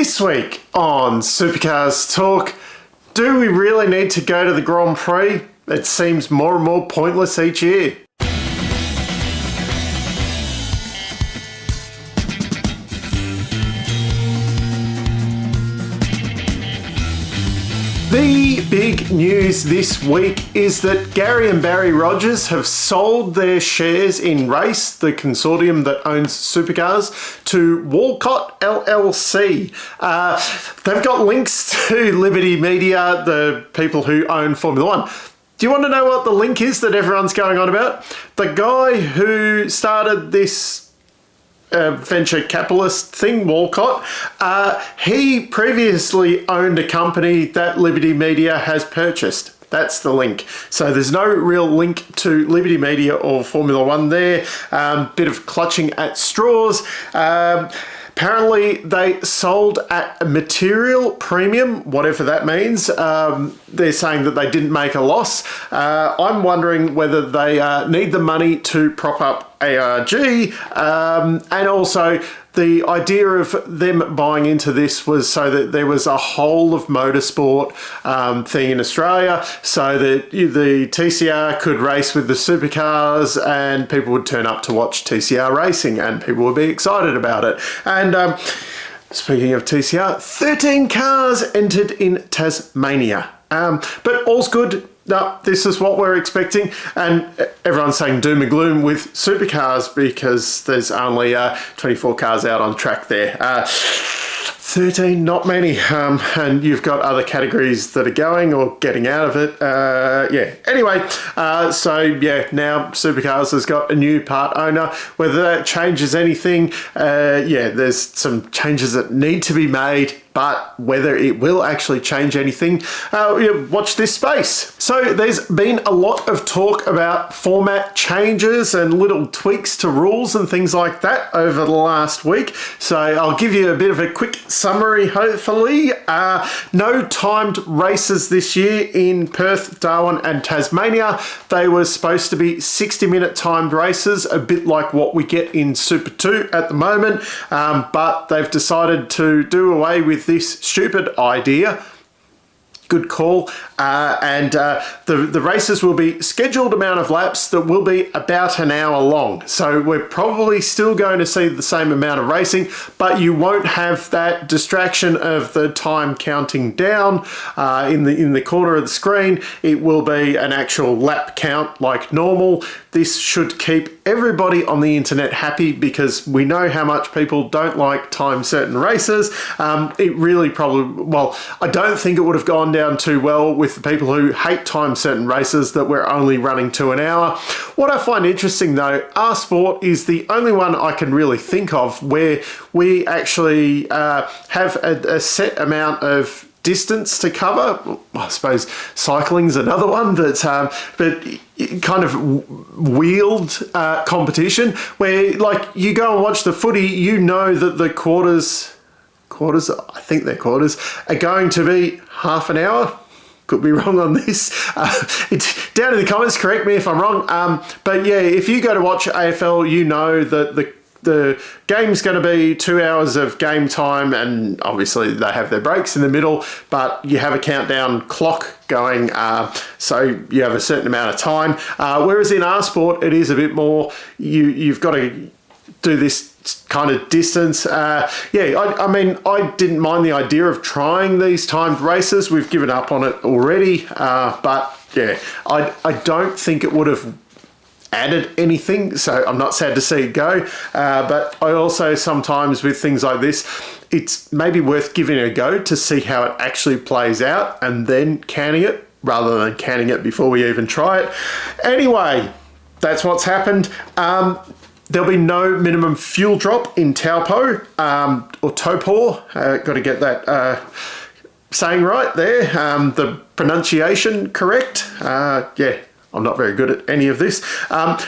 This week on Supercars Torque, do we really need to go to the Grand Prix? It seems more and more pointless each year. The big news this week is that Gary and Barry Rogers have sold their shares in Race, the consortium that owns Supercars, to Walcott LLC. They've got links to Liberty Media, the people who own Formula One. Do you want to know what the link is that everyone's going on about? The guy who started this venture capitalist thing, Walcott, he previously owned a company that Liberty Media has purchased. That's the link. So there's no real link to Liberty Media or Formula One there. Bit of clutching at straws. Apparently they sold at a material premium, whatever that means. They're saying that they didn't make a loss. I'm wondering whether they need the money to prop up ARG, and also the idea of them buying into this was so that there was a whole of motorsport thing in Australia, so that the TCR could race with the supercars and people would turn up to watch TCR racing and people would be excited about it. And speaking of TCR, 13 cars entered in Tasmania. But all's good. No, this is what we're expecting, and everyone's saying doom and gloom with supercars because there's only 24 cars out on track there. 13, not many, and you've got other categories that are going or getting out of it. Anyway, now Supercars has got a new part owner. Whether that changes anything, there's some changes that need to be made, but whether it will actually change anything, watch this space. So there's been a lot of talk about format changes and little tweaks to rules and things like that over the last week. So I'll give you a bit of a quick summary, hopefully. No timed races this year in Perth, Darwin and Tasmania. They were supposed to be 60-minute timed races, a bit like what we get in Super 2 at the moment, but they've decided to do away with this stupid idea. Good call. The races will be scheduled amount of laps that will be about an hour long. So we're probably still going to see the same amount of racing, but you won't have that distraction of the time counting down in the corner of the screen. It will be an actual lap count like normal. This should keep everybody on the internet happy because we know how much people don't like time certain races. It really I don't think it would have gone down too well with the people who hate time certain races that we're only running to an hour. What I find interesting though, our sport is the only one I can really think of where we actually have a set amount of distance to cover. I suppose cycling's another one that's but kind of wheeled competition where like you go and watch the footy, you know that the quarters, I think they're quarters, are going to be half an hour. Could be wrong on this. It's down in the comments, correct me if I'm wrong. But yeah, if you go to watch AFL, you know that the game's going to be 2 hours of game time, and obviously they have their breaks in the middle, but you have a countdown clock going, so you have a certain amount of time. Whereas in our sport, it is a bit more, you've got to do this kind of distance. I didn't mind the idea of trying these timed races. We've given up on it already, but yeah, I don't think it would have added anything, so I'm not sad to see it go, but I also sometimes with things like this, it's maybe worth giving it a go to see how it actually plays out and then canning it rather than canning it before we even try it. Anyway, that's what's happened. There'll be no minimum fuel drop in Taupo or Topor. Got to get that saying right there. The pronunciation correct. I'm not very good at any of this.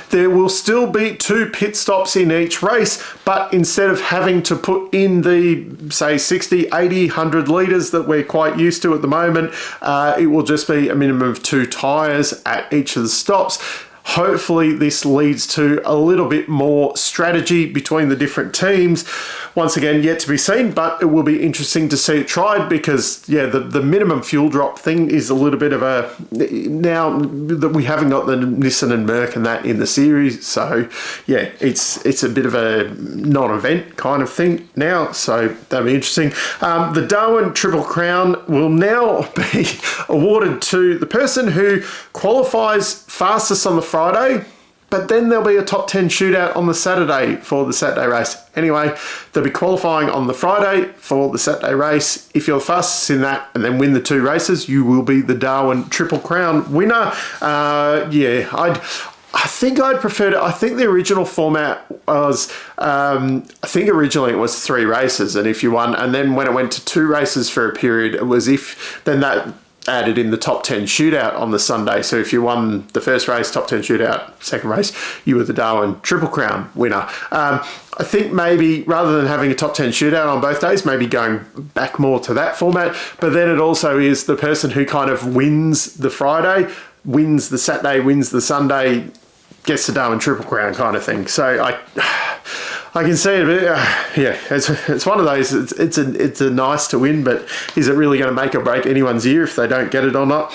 There will still be 2 pit stops in each race, but instead of having to put in the, say, 60, 80, 100 litres that we're quite used to at the moment, it will just be a minimum of 2 tyres at each of the stops. Hopefully this leads to a little bit more strategy between the different teams. once again, yet to be seen, but it will be interesting to see it tried because, yeah, the minimum fuel drop thing is a little bit of a... Now that we haven't got the Nissan and Merc and that in the series, so, yeah, it's a bit of a non-event kind of thing now, so that'll be interesting. The Darwin Triple Crown will now be awarded to the person who qualifies fastest on the Friday, but then there'll be a top 10 shootout on the Saturday for the Saturday race. Anyway, they'll be qualifying on the Friday for the Saturday race. If you're the fastest in that and then win the 2 races, you will be the Darwin Triple Crown winner. I think I'd prefer to... I think the original format was... I think originally it was 3 races, and if you won... And then when it went to 2 races for a period, it was if... Then that added in the top 10 shootout on the Sunday. So if you won the first race, top 10 shootout, second race, you were the Darwin Triple Crown winner. I think maybe rather than having a top 10 shootout on both days, maybe going back more to that format. But then it also is the person who kind of wins the Friday, wins the Saturday, wins the Sunday, gets the Darwin Triple Crown kind of thing. So I can see it, but yeah, it's one of those. It's a nice to win, but is it really going to make or break anyone's year if they don't get it or not?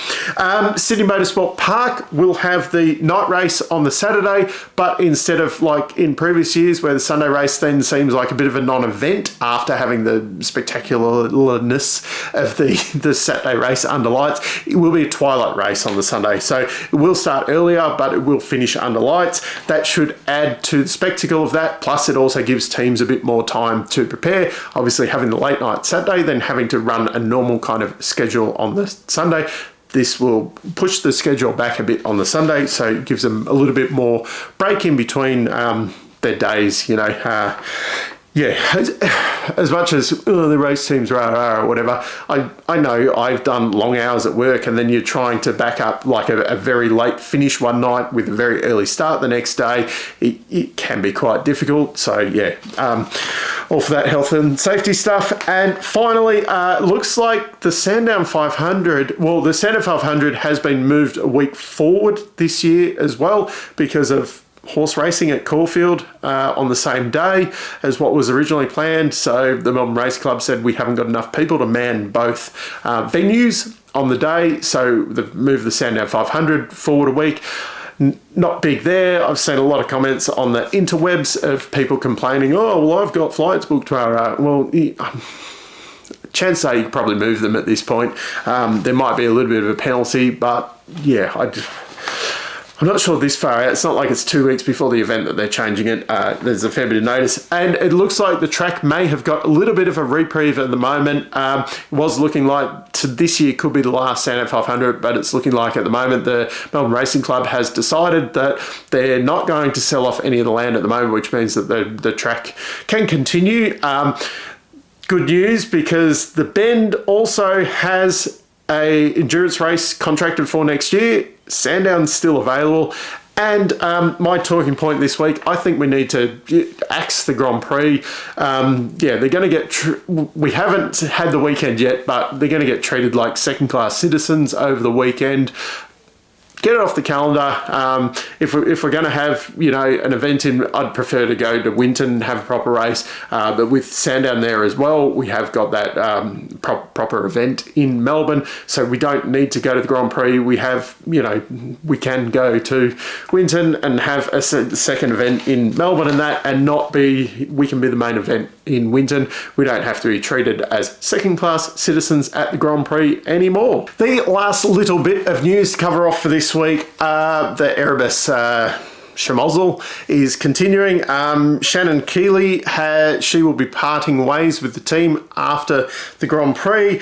Sydney Motorsport Park will have the night race on the Saturday, but instead of like in previous years where the Sunday race then seems like a bit of a non-event after having the spectacularness of the Saturday race under lights, it will be a twilight race on the Sunday. So it will start earlier, but it will finish under lights. That should add to the spectacle of that. Plus it also gives teams a bit more time to prepare. Obviously having the late night Saturday, then having to run a normal kind of schedule on the Sunday. This will push the schedule back a bit on the Sunday, so it gives them a little bit more break in between their days, you know. Yeah, as much as the race teams or whatever, I know I've done long hours at work, and then you're trying to back up like a very late finish one night with a very early start the next day. It can be quite difficult. So yeah, all for that health and safety stuff. And finally, looks like the Sandown 500, well, the Sandown 500 has been moved a week forward this year as well because of horse racing at Caulfield on the same day as what was originally planned. So the Melbourne Race Club said we haven't got enough people to man both venues on the day, so they've moved the Sandown 500 forward a week. Not big there. I've seen a lot of comments on the interwebs of people complaining, oh, well, I've got flights booked tomorrow. Well, chances are you could probably move them at this point. There might be a little bit of a penalty, but yeah, I'm not sure this far out. It's not like it's 2 weeks before the event that they're changing it. There's a fair bit of notice. And it looks like the track may have got a little bit of a reprieve at the moment. It was looking like this year could be the last Sandown 500, but it's looking like at the moment the Melbourne Racing Club has decided that they're not going to sell off any of the land at the moment, which means that the track can continue. Good news, because the Bend also has a endurance race contracted for next year. Sandown's still available. And my talking point this week, I think we need to axe the Grand Prix. Yeah, they're going to get... we haven't had the weekend yet, but they're going to get treated like second-class citizens over the weekend. Get it off the calendar. If we're going to have, you know, an event I'd prefer to go to Winton and have a proper race. But with Sandown there as well, we have got that proper event in Melbourne. So we don't need to go to the Grand Prix. We have, you know, we can go to Winton and have a second event in Melbourne and not be, we can be the main event in Winton. We don't have to be treated as second-class citizens at the Grand Prix anymore. The last little bit of news to cover off for this week, the Erebus Schmozzle is continuing. Shannon Keeley, she will be parting ways with the team after the Grand Prix.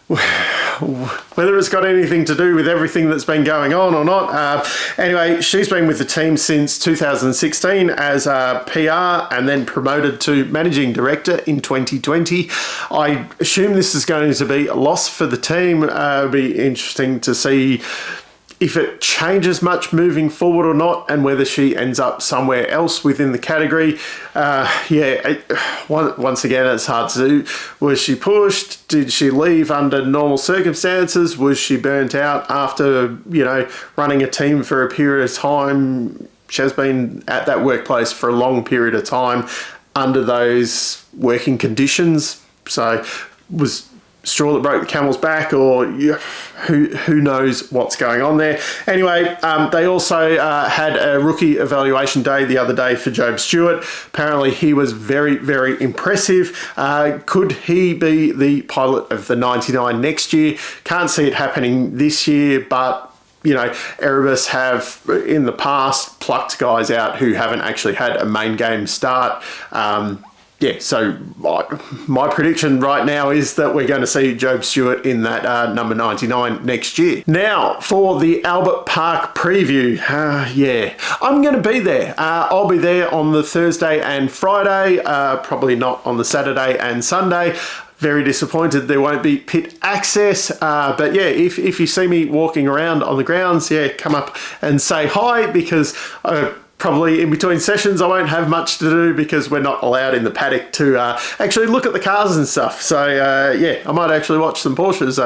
Whether it's got anything to do with everything that's been going on or not. Anyway, she's been with the team since 2016 as a PR and then promoted to Managing Director in 2020. I assume this is going to be a loss for the team. It'll be interesting to see if it changes much moving forward or not, and whether she ends up somewhere else within the category. Once again, it's hard to do. Was she pushed? Did she leave under normal circumstances? Was she burnt out after, you know, running a team for a period of time? She has been at that workplace for a long period of time. under those working conditions. So was straw that broke the camel's back, or who knows what's going on there. Anyway, they also had a rookie evaluation day the other day for Job Stewart. Apparently he was very, very impressive. Could he be the pilot of the 99 next year? Can't see it happening this year, but you know, Erebus have in the past plucked guys out who haven't actually had a main game start. Yeah, so my prediction right now is that we're going to see Job Stewart in that number 99 next year. Now, for the Albert Park preview, yeah, I'm going to be there. I'll be there on the Thursday and Friday, probably not on the Saturday and Sunday. Very disappointed there won't be pit access, but yeah, if you see me walking around on the grounds, yeah, come up and say hi, because probably in between sessions I won't have much to do because we're not allowed in the paddock to actually look at the cars and stuff. So yeah, I might actually watch some Porsches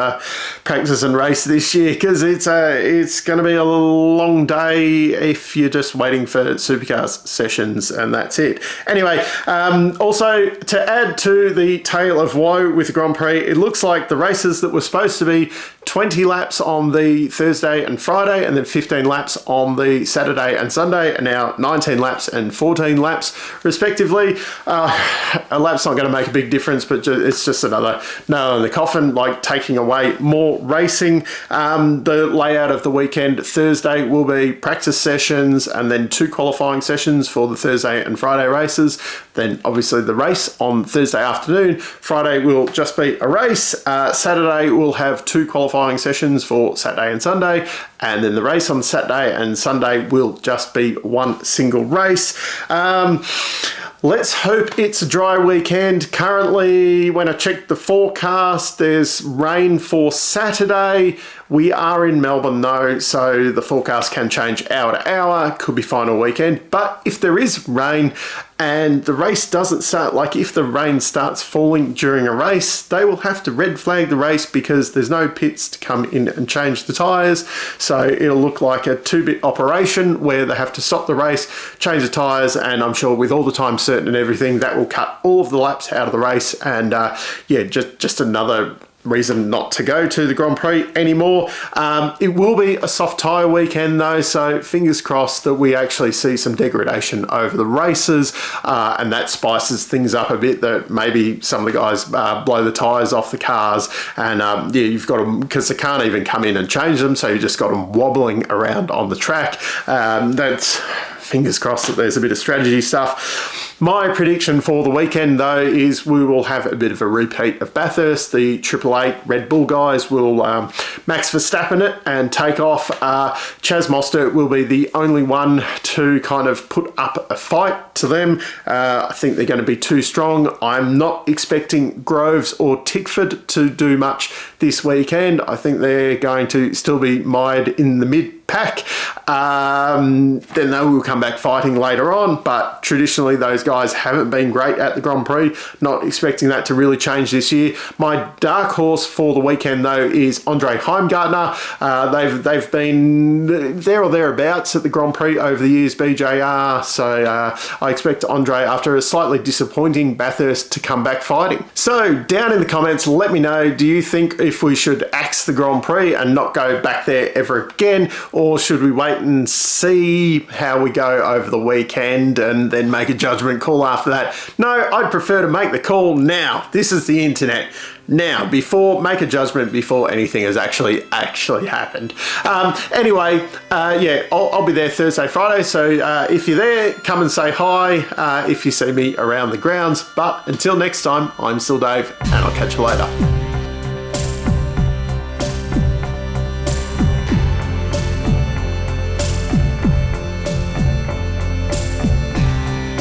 practice and race this year, because it's going to be a long day if you're just waiting for Supercars sessions and that's it. Anyway, also to add to the tale of woe with the Grand Prix, it looks like the races that were supposed to be 20 laps on the Thursday and Friday and then 15 laps on the Saturday and Sunday are now 19 laps and 14 laps respectively. A lap's not going to make a big difference, but it's just another nail in the coffin, like taking away more racing. The layout of the weekend, Thursday will be practice sessions and then 2 qualifying sessions for the Thursday and Friday races. Then obviously the race on Thursday afternoon. Friday will just be a race. Saturday we'll have 2 qualifying sessions for Saturday and Sunday, and then the race on Saturday and Sunday will just be one single race. Let's hope it's a dry weekend. Currently, when I checked the forecast, there's rain for Saturday. We are in Melbourne though, so the forecast can change hour to hour. Could be fine all weekend. But if there is rain and the race doesn't start, like if the rain starts falling during a race, they will have to red flag the race because there's no pits to come in and change the tyres. So it'll look like a 2-bit operation where they have to stop the race, change the tyres, and I'm sure with all the time certain and everything, that will cut all of the laps out of the race. And yeah, just another reason not to go to the Grand Prix anymore. It will be a soft tyre weekend though, so fingers crossed that we actually see some degradation over the races, and that spices things up a bit, that maybe some of the guys blow the tyres off the cars, and yeah, you've got them, because they can't even come in and change them, so you just got them wobbling around on the track. That's fingers crossed that there's a bit of strategy stuff. My prediction for the weekend though is we will have a bit of a repeat of Bathurst. The 888 Red Bull guys will Max Verstappen it and take off. Chaz Mostert will be the only one to kind of put up a fight to them. I think they're going to be too strong. I'm not expecting Groves or Tickford to do much this weekend. I think they're going to still be mired in the mid-pack. Then they will come back fighting later on, but traditionally those guys haven't been great at the Grand Prix. Not expecting that to really change this year. My dark horse for the weekend though is Andre Heimgartner. They've been there or thereabouts at the Grand Prix over the years, BJR, so I expect Andre, after a slightly disappointing Bathurst, to come back fighting. So down in the comments, let me know, do you think if we should axe the Grand Prix and not go back there ever again, or should we wait and see how we go over the weekend and then make a judgment call after that? No, I'd prefer to make the call now. This is the internet. Now, make a judgment before anything has actually happened. Anyway, yeah, I'll be there Thursday, Friday, so if you're there, come and say hi if you see me around the grounds. But until next time, I'm still Dave, and I'll catch you later.